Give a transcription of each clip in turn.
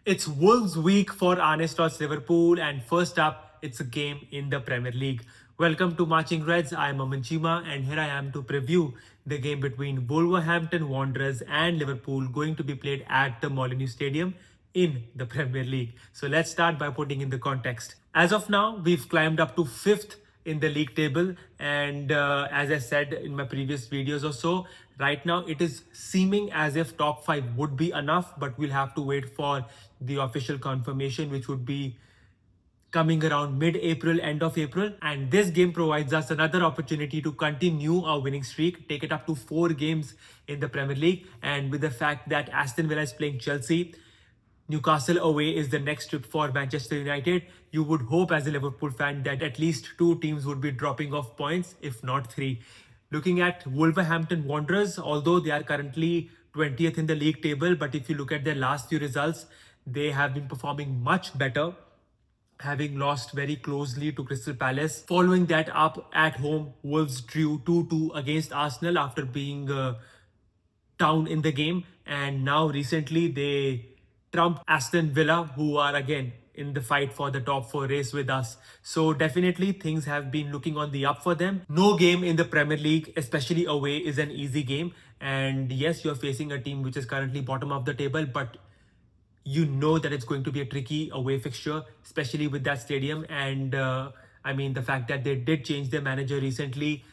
It's Wolves week for Arne Slot's Liverpool, and first up, it's a game in the Premier League. Welcome to Marching Reds. I'm Aman Chima, and here I am to preview the game between Wolverhampton Wanderers and Liverpool, going to be played at the Molineux Stadium in the Premier League. So let's start by putting in the context. As of now, we've climbed up to fifth in the league table, and as I said in my previous videos or so, right now it is seeming as if top 5 would be enough, but we'll have to wait for the official confirmation, which would be coming around mid-April, end of April. And this game provides us another opportunity to continue our winning streak, take it up to 4 games in the Premier League. And with the fact that Aston Villa is playing Chelsea, Newcastle away is the next trip for Manchester United, you would hope as a Liverpool fan that at least 2 teams would be dropping off points, if not 3. Looking at Wolverhampton Wanderers, although they are currently 20th in the league table, but if you look at their last few results, they have been performing much better, having lost very closely to Crystal Palace. Following that up at home, Wolves drew 2-2 against Arsenal after being down in the game, and now recently they trumped Aston Villa, who are again in the fight for the top 4 race with us. So definitely things have been looking on the up for them. No game in the Premier League, especially away, is an easy game. And yes, you're facing a team which is currently bottom of the table, but you know that it's going to be a tricky away fixture, especially with that stadium. And I mean, the fact that they did change their manager recently,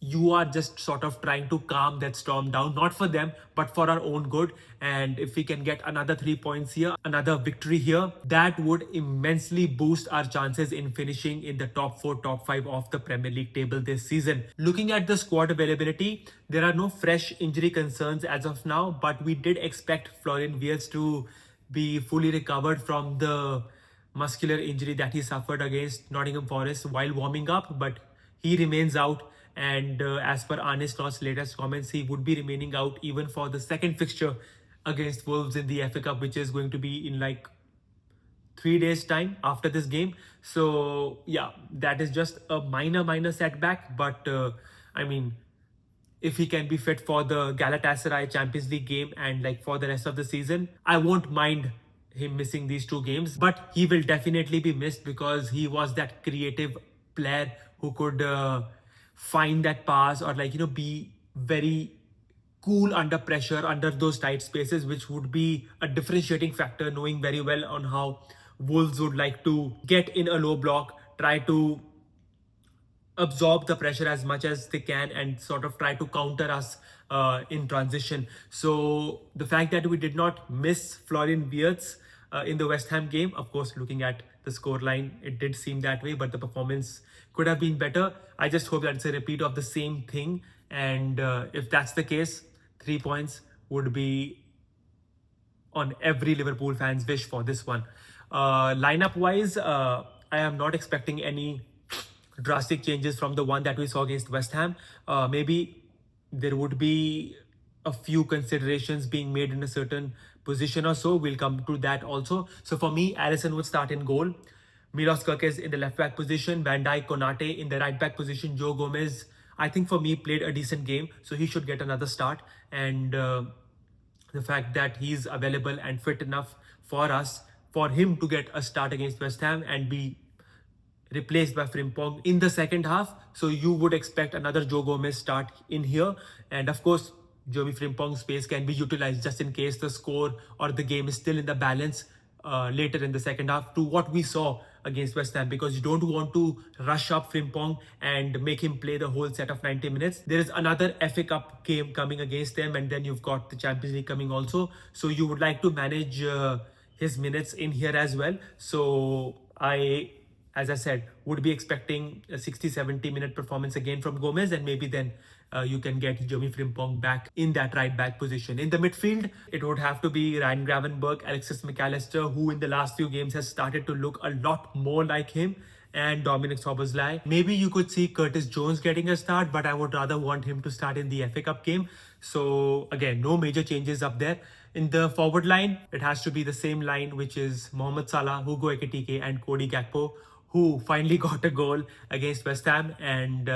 you are just sort of trying to calm that storm down, not for them, but for our own good. And if we can get another 3 points here, another victory here, that would immensely boost our chances in finishing in the top 4, top 5 of the Premier League table this season. Looking at the squad availability, there are no fresh injury concerns as of now, but we did expect Florian Wirtz to be fully recovered from the muscular injury that he suffered against Nottingham Forest while warming up, but he remains out. And as per Arne Slot's latest comments, he would be remaining out even for the second fixture against Wolves in the FA Cup, which is going to be in like 3 days time after this game. So yeah, that is just a minor setback, but I mean, if he can be fit for the Galatasaray Champions League game and like for the rest of the season, I won't mind him missing these 2 games. But he will definitely be missed because he was that creative player who could find that pass, or like, be very cool under pressure, under those tight spaces, which would be a differentiating factor, knowing very well on how Wolves would like to get in a low block, try to absorb the pressure as much as they can and sort of try to counter us in transition. So the fact that we did not miss Florian Wirtz in the West Ham game, of course, looking at the scoreline, it did seem that way, but the performance could have been better. I just hope that it's a repeat of the same thing. And if that's the case, 3 points would be on every Liverpool fan's wish for this one. Lineup wise, I am not expecting any drastic changes from the one that we saw against West Ham. Maybe there would be a few considerations being made in a certain position or so. We'll come to that also. So for me, Alisson would start in goal. Milos Kerkez in the left back position, Van Dijk, Konate in the right back position. Joe Gomez, I think for me, played a decent game, so he should get another start. And the fact that he's available and fit enough for us, for him to get a start against West Ham and be replaced by Frimpong in the second half. So you would expect another Joe Gomez start in here. And of course, Joey Frimpong's space can be utilized just in case the score or the game is still in the balance later in the second half, to what we saw against West Ham, because you don't want to rush up Frimpong and make him play the whole set of 90 minutes. There is another FA Cup game coming against them, and then you've got the Champions League coming also. So you would like to manage his minutes in here as well. So as I said, would be expecting a 60-70 minute performance again from Gomez, and maybe then you can get Jeremy Frimpong back in that right back position. In the midfield, it would have to be Ryan Gravenberch, Alexis McAllister, who in the last few games has started to look a lot more like him, and Dominic Szoboszlai. Maybe you could see Curtis Jones getting a start, but I would rather want him to start in the FA Cup game. So again, no major changes up there. In the forward line, it has to be the same line, which is Mohamed Salah, Hugo Ekitike, and Cody Gakpo, who finally got a goal against West Ham. And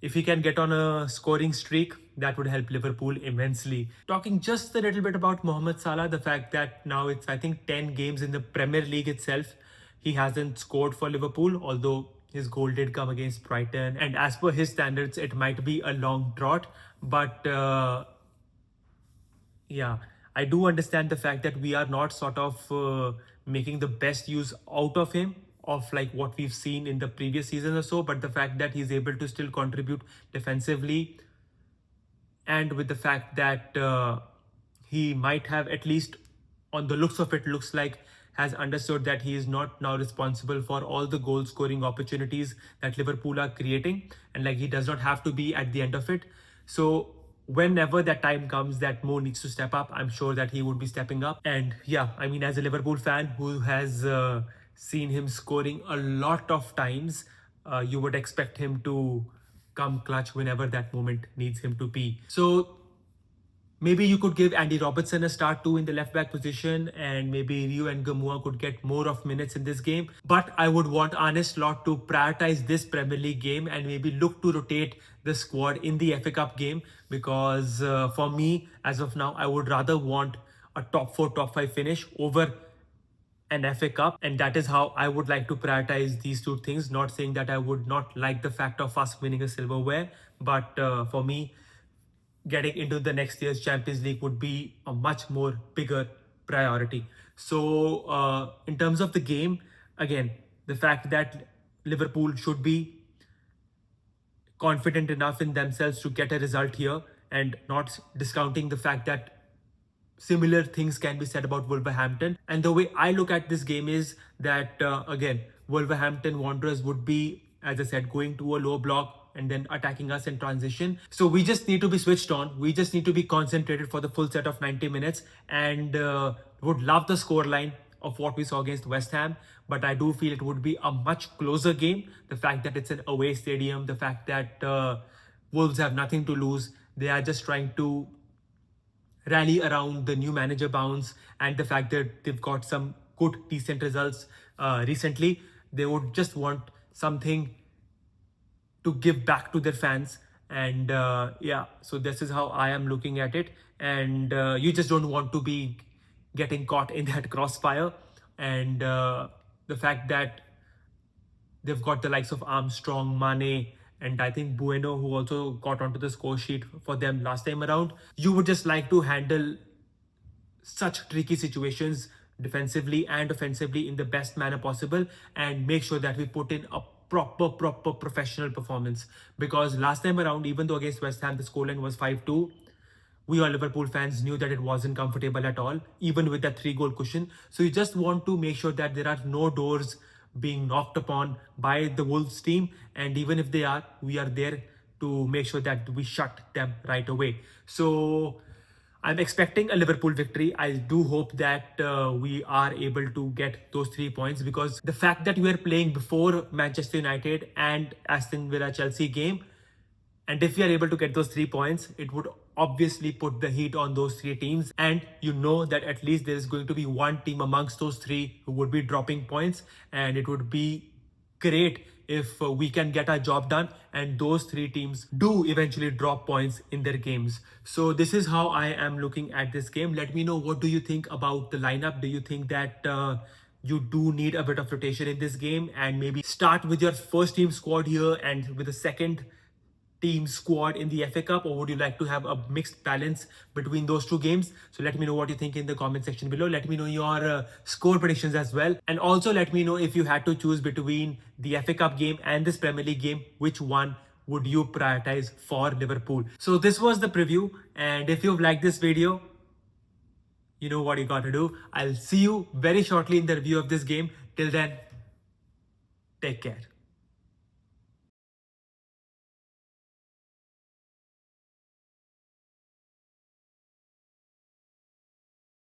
if he can get on a scoring streak, that would help Liverpool immensely. Talking just a little bit about Mohamed Salah, the fact that now it's, I think, 10 games in the Premier League itself, he hasn't scored for Liverpool, although his goal did come against Brighton. And as per his standards, it might be a long drought. But yeah, I do understand the fact that we are not sort of making the best use out of him of like what we've seen in the previous season or so. But the fact that he's able to still contribute defensively, and with the fact that he might have, at least on the looks of it, looks like has understood that he is not now responsible for all the goal scoring opportunities that Liverpool are creating, and like he does not have to be at the end of it. So whenever that time comes that Mo needs to step up, I'm sure that he would be stepping up. And yeah, I mean, as a Liverpool fan who has seen him scoring a lot of times, you would expect him to come clutch whenever that moment needs him to be. So maybe you could give Andy Robertson a start too in the left back position, and maybe Rio and Gamua could get more of minutes in this game. But I would want Arne Slot to prioritize this Premier League game and maybe look to rotate the squad in the FA Cup game, because for me, as of now, I would rather want a top 4, top 5 finish over an FA Cup, and that is how I would like to prioritize these two things. Not saying that I would not like the fact of us winning a silverware, but for me, getting into the next year's Champions League would be a much more bigger priority. So in terms of the game, again, the fact that Liverpool should be confident enough in themselves to get a result here, and not discounting the fact that similar things can be said about Wolverhampton. And the way I look at this game is that, again, Wolverhampton Wanderers would be, as I said, going to a low block and then attacking us in transition. So we just need to be switched on. We just need to be concentrated for the full set of 90 minutes, and would love the scoreline of what we saw against West Ham. But I do feel it would be a much closer game. The fact that it's an away stadium, the fact that Wolves have nothing to lose. They are just trying to rally around the new manager bounce, and the fact that they've got some good, decent results recently. They would just want something to give back to their fans. And yeah, so this is how I am looking at it. And you just don't want to be getting caught in that crossfire. And the fact that they've got the likes of Armstrong, Mane, and I think Bueno, who also got onto the score sheet for them last time around. You would just like to handle such tricky situations defensively and offensively in the best manner possible, and make sure that we put in a proper professional performance. Because last time around, even though against West Ham the scoreline was 5-2, we all Liverpool fans knew that it wasn't comfortable at all, even with that 3-goal cushion. So you just want to make sure that there are no doors being knocked upon by the Wolves team, and even if they are, we are there to make sure that we shut them right away. So I'm expecting a Liverpool victory. I do hope that we are able to get those 3 points, because the fact that we are playing before Manchester United and Aston Villa Chelsea game, and if we are able to get those 3 points, it would obviously put the heat on those 3 teams. And you know that at least there is going to be one team amongst those 3 who would be dropping points. And it would be great if we can get our job done and those 3 teams do eventually drop points in their games. So this is how I am looking at this game. Let me know, what do you think about the lineup? Do you think that you do need a bit of rotation in this game, and maybe start with your first team squad here and with the second team squad in the FA Cup, or would you like to have a mixed balance between those 2 games? So let me know what you think in the comment section below. Let me know your score predictions as well, and also let me know, if you had to choose between the FA Cup game and this Premier League game, which one would you prioritize for Liverpool? So this was the preview, and if you've liked this video, you know what you got to do. I'll see you very shortly in the review of this game. Till then, take care.